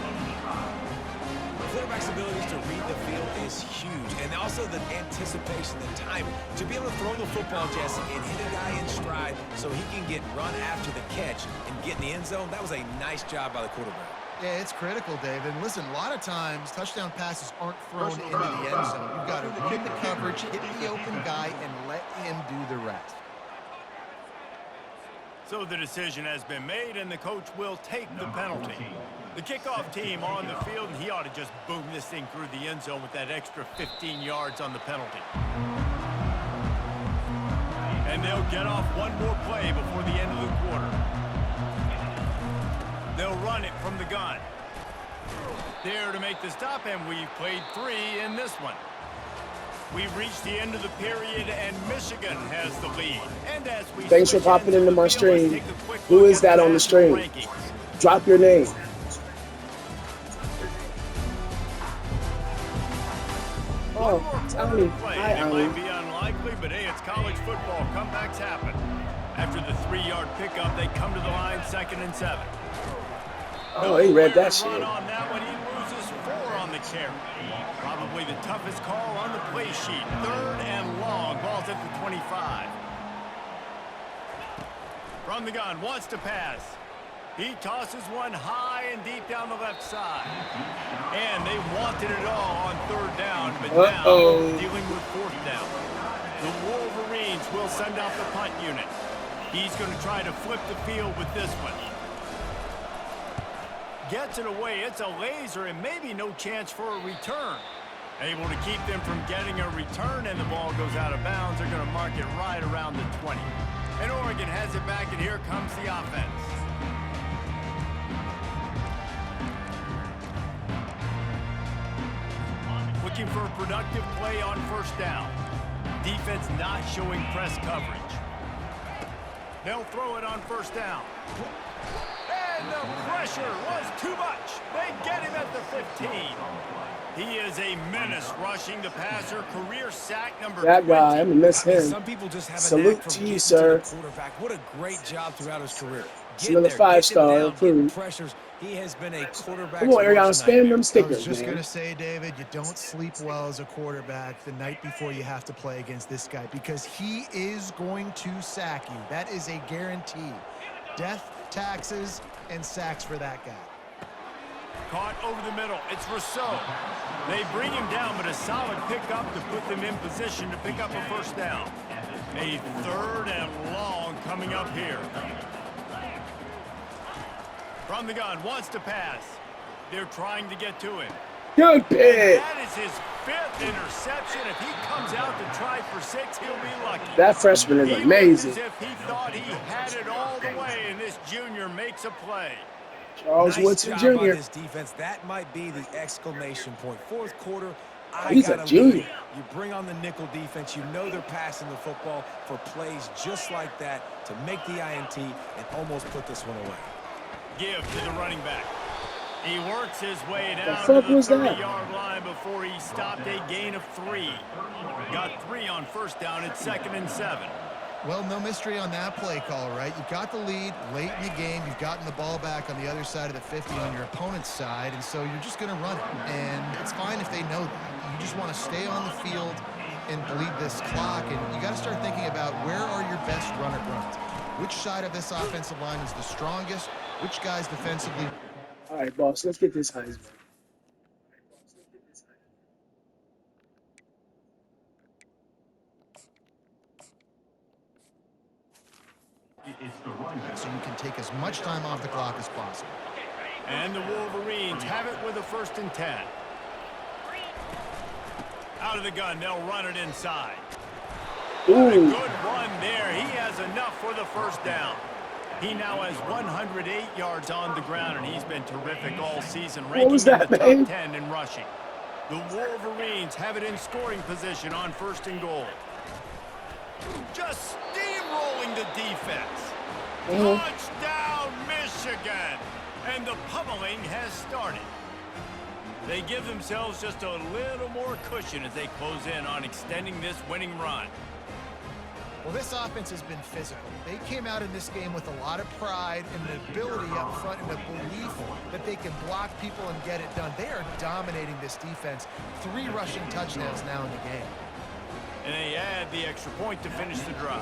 The quarterback's abilities to read the field is huge, and also the anticipation, the timing. To be able to throw the football, Jesse, and hit a guy in stride so he can get run after the catch and get in the end zone, that was a nice job by the quarterback. Yeah, it's critical, David. And listen, a lot of times touchdown passes aren't thrown into the end zone. You've got to read the coverage, hit the open guy, and let him do the rest. So the decision has been made, and the coach will take the penalty. The kickoff team on the field, and he ought to just boom this thing through the end zone with that extra 15 yards on the penalty. And they'll get off one more play before the end of the quarter. They'll run it from the gun. There to make the stop, and we've played 3 in this one. We've reached the end of the period, and Michigan has the lead. And as we Thanks for popping into my stream. Who is that on the stream? Drop your name. Oh, Tommy. Hi, It Alan. might be unlikely, but hey, it's college football. Comebacks happen. After the 3-yard pickup, they come to the line, 2nd and 7. Oh, he read that shit. Run on that one, he loses 4 on the carry. Probably the toughest call on the play sheet. 3rd and long. Ball's at the 25. From the gun, wants to pass. He tosses one high and deep down the left side. And they wanted it all on 3rd down, but now dealing with 4th down. The Wolverines will send out the punt unit. He's going to try to flip the field with this one. Gets it away. It's a laser and maybe no chance for a return. Able to keep them from getting a return, and the ball goes out of bounds. They're going to mark it right around the 20. And Oregon has it back, and here comes the offense. Looking for a productive play on 1st down. Defense not showing press coverage. They'll throw it on 1st down. And the pressure was too much. They get him at the 15. He is a menace rushing the passer. Career sack number 20. That guy, I'm gonna miss him. Some people just have a Salute knack from to you, getting sir. to the quarterback. What a great job throughout his career. It's another 5-star approved. Pressures. He has been a quarterback. Come on, Ariana, spam them I stickers, was just man. going to say, David, you don't sleep well as a quarterback the night before you have to play against this guy because he is going to sack you. That is a guarantee. Death, taxes, and sacks for that guy. Caught over the middle. It's Rousseau. They bring him down, but a solid pickup to put them in position to pick up a 1st down. A 3rd and long coming up here. From the gun, wants to pass. They're trying to get to him. Good pick. That is his 5th interception. If he comes out to try for 6, he'll be lucky. That freshman is He amazing. looks as if he thought he had it all the way, and this junior makes a play. Charles Nice Woodson job by Jr. this defense. That might be the exclamation point. 4th quarter, He's a gotta junior. lead. You bring on the nickel defense. You know they're passing the football for plays just like that to make the INT and almost put this one away. Give to the running back. He works his way down fuck to the was that? 30-yard line before he stopped a gain of 3. Got 3 on 1st down. It's 2nd and 7. Well, no mystery on that play call, right? You've got the lead late in the game. You've gotten the ball back on the other side of the 50 on your opponent's side, and so you're just going to run it. And it's fine if they know that. You just want to stay on the field and bleed this clock, and you got to start thinking about where are your best runner runs. Which side of this offensive line is the strongest? Which guys defensively? All right, boss, let's get this Heisman. So you can take as much time off the clock as possible. And the Wolverines have it with a 1st and 10. Out of the gun, they'll run it inside. What a Ooh. good run there. He has enough for the 1st down. He now has 108 yards on the ground, and he's been terrific all season, ranking was in that, the man? top 10 in rushing. The Wolverines have it in scoring position on 1st and goal. Just steamrolling the defense. Touchdown, Michigan! And the pummeling has started. They give themselves just a little more cushion as they close in on extending this winning run. Well, this offense has been physical. They came out in this game with a lot of pride and the ability up front and the belief that they can block people and get it done. They are dominating this defense. 3 rushing touchdowns now in the game. And they add the extra point to finish the drive.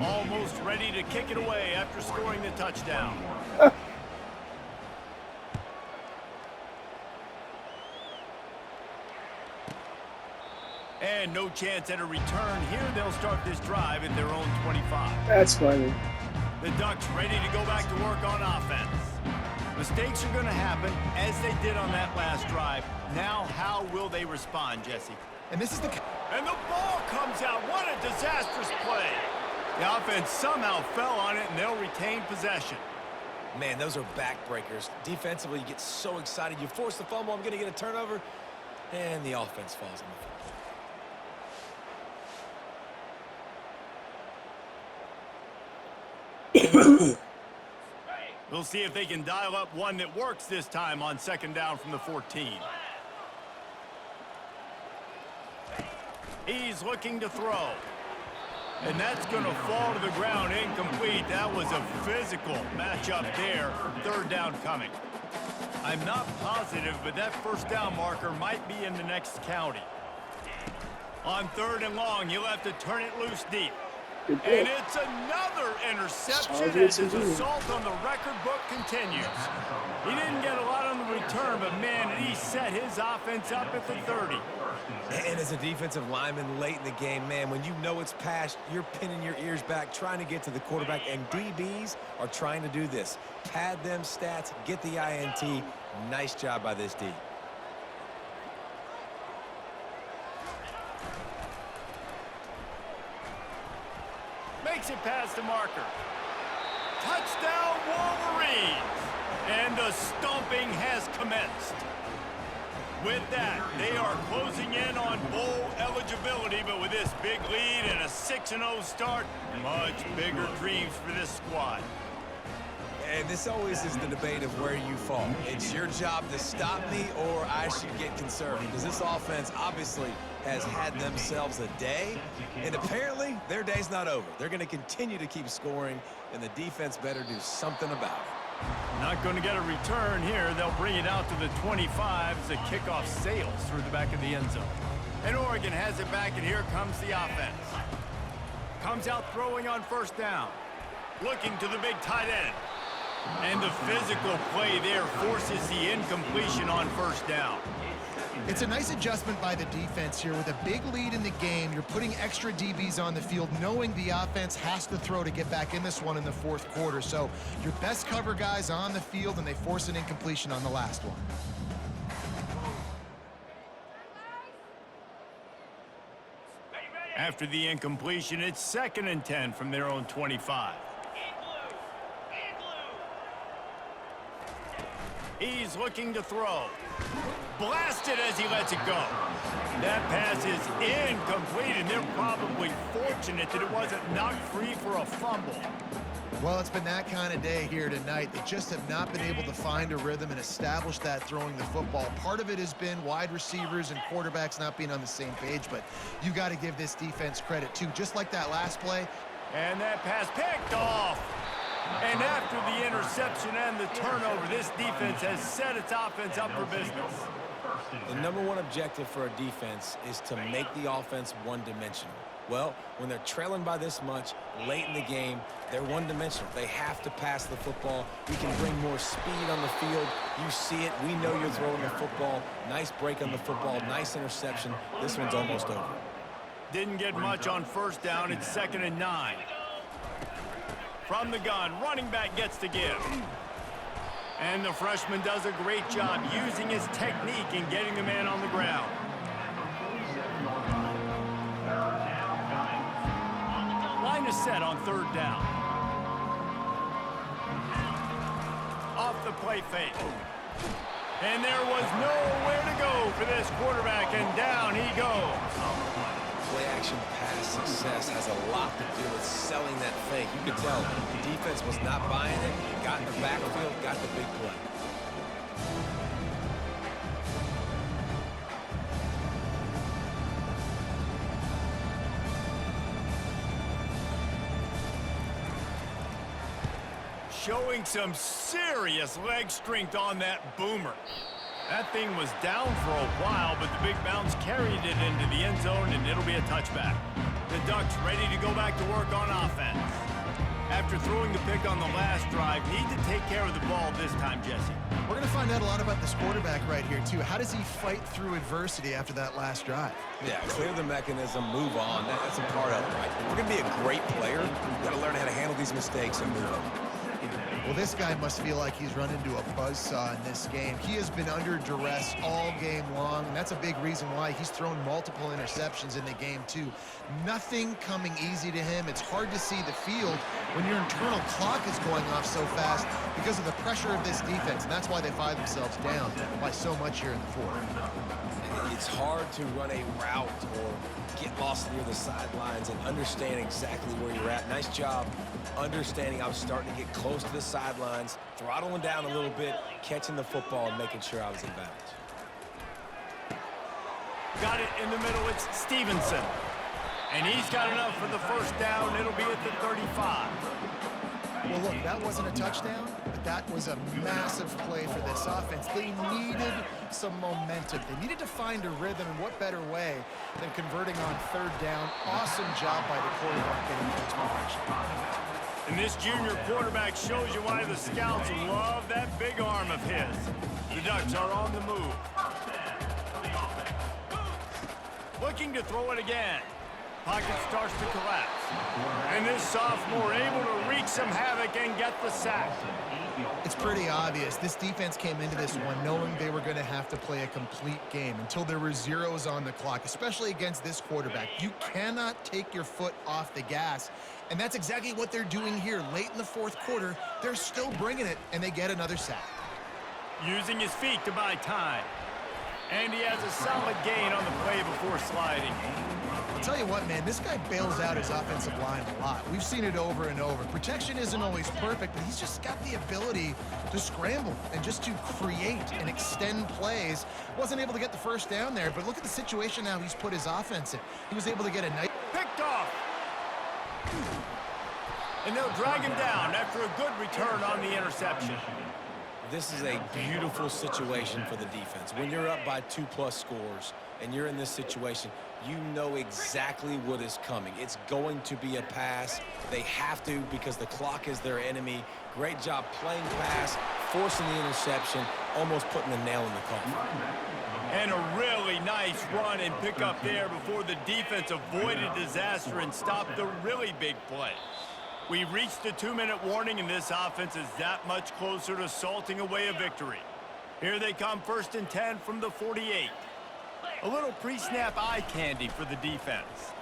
Almost ready to kick it away after scoring the touchdown. And no chance at a return here. They'll start this drive at their own 25. That's funny. The Ducks ready to go back to work on offense. Mistakes are going to happen, as they did on that last drive. Now, how will they respond, Jesse? And this is the... And the ball comes out. What a disastrous play. The offense somehow fell on it, and they'll retain possession. Man, those are backbreakers. Defensively, you get so excited. You force the fumble, I'm going to get a turnover, and the offense falls on the football. We'll see if they can dial up one that works this time on second down from the 14. He's looking to throw. And that's going to fall to the ground incomplete. That was a physical matchup there. Third down coming. I'm not positive, but that first down marker might be in the next county. On third and long, he'll have to turn it loose deep. And it's another interception as his assault on the record book continues. He didn't get a lot on the return, but man, he set his offense up at the 30. And as a defensive lineman late in the game, man, when you know it's past, you're pinning your ears back, trying to get to the quarterback, and DBs are trying to do this. Pad them stats, get the INT. Nice job by this D. Makes it past the marker. Touchdown, Wolverines! And the stomping has commenced. With that, they are closing in on bowl eligibility, but with this big lead and a 6-0 start, much bigger dreams for this squad. And this always is the debate of where you fall. It's your job to stop me, or I should get conservative, because this offense obviously has had themselves a day, and apparently their day's not over. They're going to continue to keep scoring, and the defense better do something about it. Not going to get a return here. They'll bring it out to the 25 as the kickoff sails through the back of the end zone. And Oregon has it back, and here comes the offense. Comes out throwing on first down. Looking to the big tight end. And the physical play there forces the incompletion on first down. It's a nice adjustment by the defense here. With a big lead in the game, you're putting extra DBs on the field, knowing the offense has to throw to get back in this one in the fourth quarter. So your best cover guys on the field, and they force an incompletion on the last one. After the incompletion, it's 2nd and 10 from their own 25. He's looking to throw. Blasted as he lets it go. That pass is incomplete, and they're probably fortunate that it wasn't knocked free for a fumble. Well, it's been that kind of day here tonight. They just have not been able to find a rhythm and establish that throwing the football. Part of it has been wide receivers and quarterbacks not being on the same page, but you got to give this defense credit too. Just like that last play. And that pass picked off. And after the interception and the turnover, this defense has set its offense up for business. The #1 objective for a defense is to make the offense one-dimensional. Well, when they're trailing by this much late in the game, they're one-dimensional. They have to pass the football. We can bring more speed on the field. You see it. We know you're throwing the football. Nice break on the football. Nice interception. This one's almost over. Didn't get much on first down. It's 2nd and 9. From the gun, running back gets to give. And the freshman does a great job using his technique and getting the man on the ground. Line is set on 3rd down. Off the play fake. And there was nowhere to go for this quarterback, and down he goes. Play-action pass success has a lot to do with selling that fake. You could tell the defense was not buying it. Got in the backfield, got the big play. Showing some serious leg strength on that boomer. That thing was down for a while, but the big bounce carried it into the end zone, and it'll be a touchback. The Ducks ready to go back to work on offense. After throwing the pick on the last drive, need to take care of the ball this time, Jesse. We're going to find out a lot about this quarterback right here, too. How does he fight through adversity after that last drive? Yeah, clear the mechanism, move on. That's a part of it, right? If we're going to be a great player, we've got to learn how to handle these mistakes and move on. Well, this guy must feel like he's run into a buzzsaw in this game. He has been under duress all game long, and that's a big reason why he's thrown multiple interceptions in the game, too. Nothing coming easy to him. It's hard to see the field when your internal clock is going off so fast because of the pressure of this defense, and that's why they find themselves down by so much here in the fourth. It's hard to run a route or get lost near the sidelines and understand exactly where you're at. Nice job understanding I was starting to get close to the sidelines, throttling down a little bit, catching the football and making sure I was in bounds. Got it in the middle. It's Stevenson. And he's got enough for the first down. It'll be at the 35. Well, look, that wasn't a touchdown, but that was a massive play for this offense. They needed some momentum. They needed to find a rhythm, and what better way than converting on third down. Awesome job by the quarterback getting things moving. And this junior quarterback shows you why the scouts love that big arm of his. The Ducks are on the move. Looking to throw it again. Pocket starts to collapse. And this sophomore able to wreak some havoc and get the sack. It's pretty obvious. This defense came into this one knowing they were going to have to play a complete game until there were zeros on the clock, especially against this quarterback. You cannot take your foot off the gas, and that's exactly what they're doing here. Late in the fourth quarter, they're still bringing it, and they get another sack. Using his feet to buy time. And he has a solid gain on the play before sliding. I'll tell you what, man, this guy bails out his offensive line a lot. We've seen it over and over. Protection isn't always perfect, but he's just got the ability to scramble and just to create and extend plays. Wasn't able to get the first down there, but look at the situation now he's put his offense in. He was able to get a nice... Picked off. And they'll drag him down after a good return on the interception. This is a beautiful situation for the defense. When you're up by 2+ scores and you're in this situation, you know exactly what is coming. It's going to be a pass. They have to because the clock is their enemy. Great job playing pass, forcing the interception, almost putting the nail in the coffin. And a really nice run and pick up there before the defense avoided disaster and stopped the really big play. We reached the 2-minute warning, and this offense is that much closer to salting away a victory. Here they come, 1st and 10 from the 48. A little pre-snap eye candy for the defense.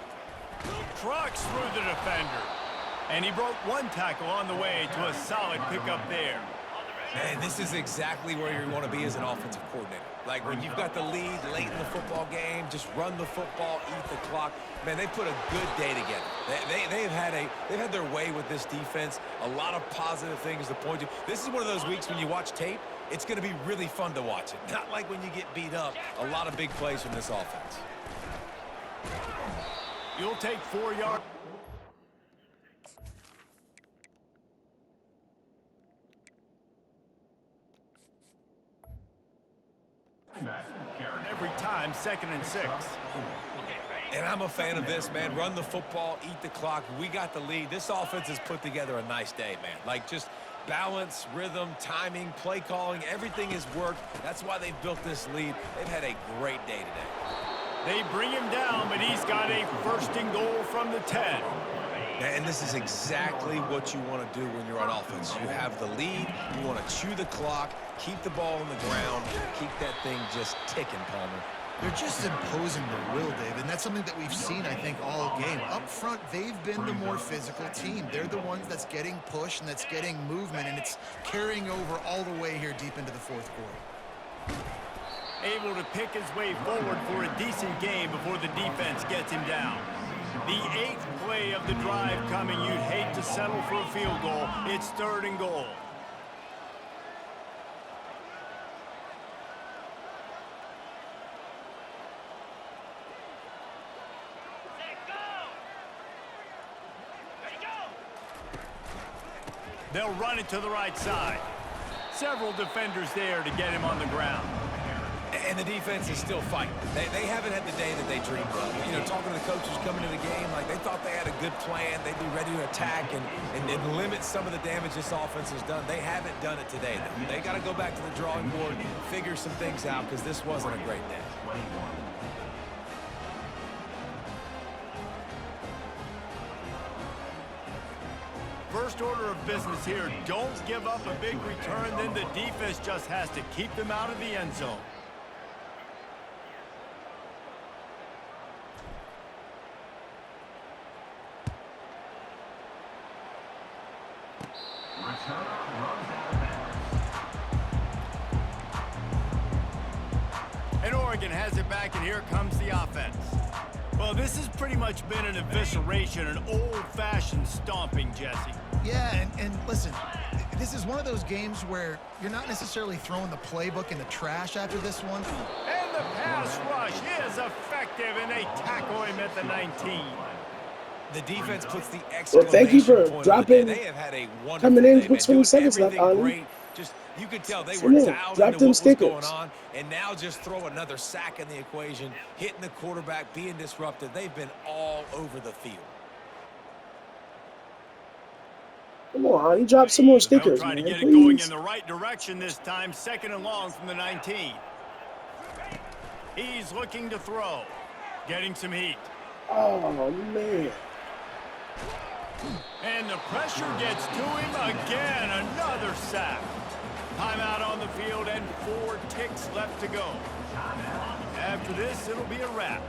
Trucks through the defender. And he broke one tackle on the way to a solid pickup there. And this is exactly where you want to be as an offensive coordinator. Like when you've got the lead late in the football game, just run the football, eat the clock. Man, they put a good day together. They've had their way with this defense. A lot of positive things to point to. This is one of those weeks when you watch tape, it's going to be really fun to watch it. Not like when you get beat up. A lot of big plays from this offense. You'll take 4 yards. Every time, 2nd and 6. And I'm a fan of this, man. Run the football, eat the clock. We got the lead. This offense has put together a nice day, man. Like just balance, rhythm, timing, play calling, everything has worked. That's why they've built this lead. They've had a great day today. They bring him down, but he's got a 1st and goal from the 10. And this is exactly what you want to do when you're on offense. You have the lead, you want to chew the clock, keep the ball on the ground, keep that thing just ticking, Palmer. They're just imposing their will, Dave, and that's something that we've seen, I think, all game. Up front, they've been the more physical team. They're the ones that's getting pushed and that's getting movement, and it's carrying over all the way here deep into the fourth quarter. Able to pick his way forward for a decent game before the defense gets him down. The 8th play of the drive coming. You'd hate to settle for a field goal. It's 3rd and goal. They'll run it to the right side. Several defenders there to get him on the ground. And the defense is still fighting. They haven't had the day that they dreamed of. You know, talking to the coaches coming to the game, like they thought they had a good plan. They'd be ready to attack and limit some of the damage this offense has done. They haven't done it today, though. They got to go back to the drawing board, figure some things out, because this wasn't a great day. First order of business here, don't give up a big return, then the defense just has to keep them out of the end zone. And Oregon has it back, and here comes the offense. Well, this has pretty much been an evisceration, an old-fashioned stomping, Jesse. Yeah, and listen, this is one of those games where you're not necessarily throwing the playbook in the trash after this one. And the pass rush is effective, and they tackle him at the 19. The defense puts the Well, thank you for exclamation point on the dropping, day. They have had a wonderful coming in day, with man, 20 doing seconds left, everything Ollie. great. Just, you could tell they So, were yeah, dialed drop into them what was stickers. going on, and now just throw another sack in the equation, hitting the quarterback, being disruptive. They've been all over the field. Come on, Ollie, drop some more They'll stickers, try man, to get it going please. in the right direction this time, 2nd and long from the 19. He's looking to throw, getting some heat. Oh, man. And the pressure gets to him again. Another sack. Timeout on the field and 4 ticks left to go. After this, it'll be a wrap.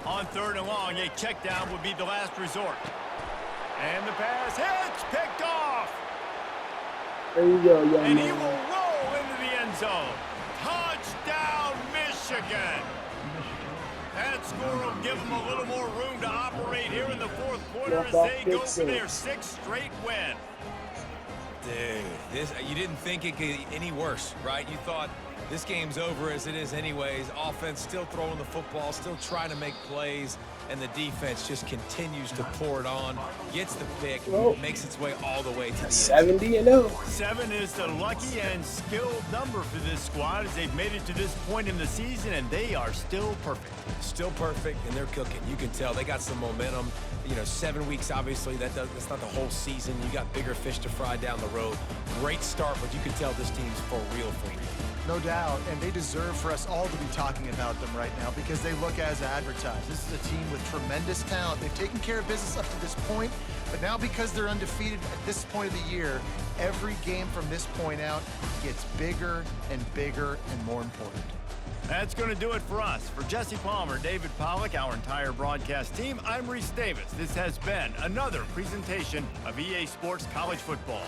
On 3rd and long, a check down would be the last resort. And the pass hits, picked off. There you go, young And he man. will roll into the end zone. Touchdown, Michigan. That score will give them a little more room to operate here in the 4th quarter as they go for their 6th straight win. Dude, you didn't think it could get any worse, right? You thought this game's over as it is anyways. Offense still throwing the football, still trying to make plays, and the defense just continues to pour it on, gets the pick, makes its way all the way to the end. 70-0. 7 is the lucky and skilled number for this squad as they've made it to this point in the season, and they are still perfect. Still perfect, and they're cooking. You can tell they got some momentum. You know, 7 weeks, obviously, that's not the whole season. You got bigger fish to fry down the road. Great start, but you can tell this team's for real. No doubt, and they deserve for us all to be talking about them right now because they look as advertised. This is a team with tremendous talent. They've taken care of business up to this point, but now because they're undefeated at this point of the year, every game from this point out gets bigger and bigger and more important. That's going to do it for us. For Jesse Palmer, David Pollack, our entire broadcast team, I'm Reese Davis. This has been another presentation of EA Sports College Football.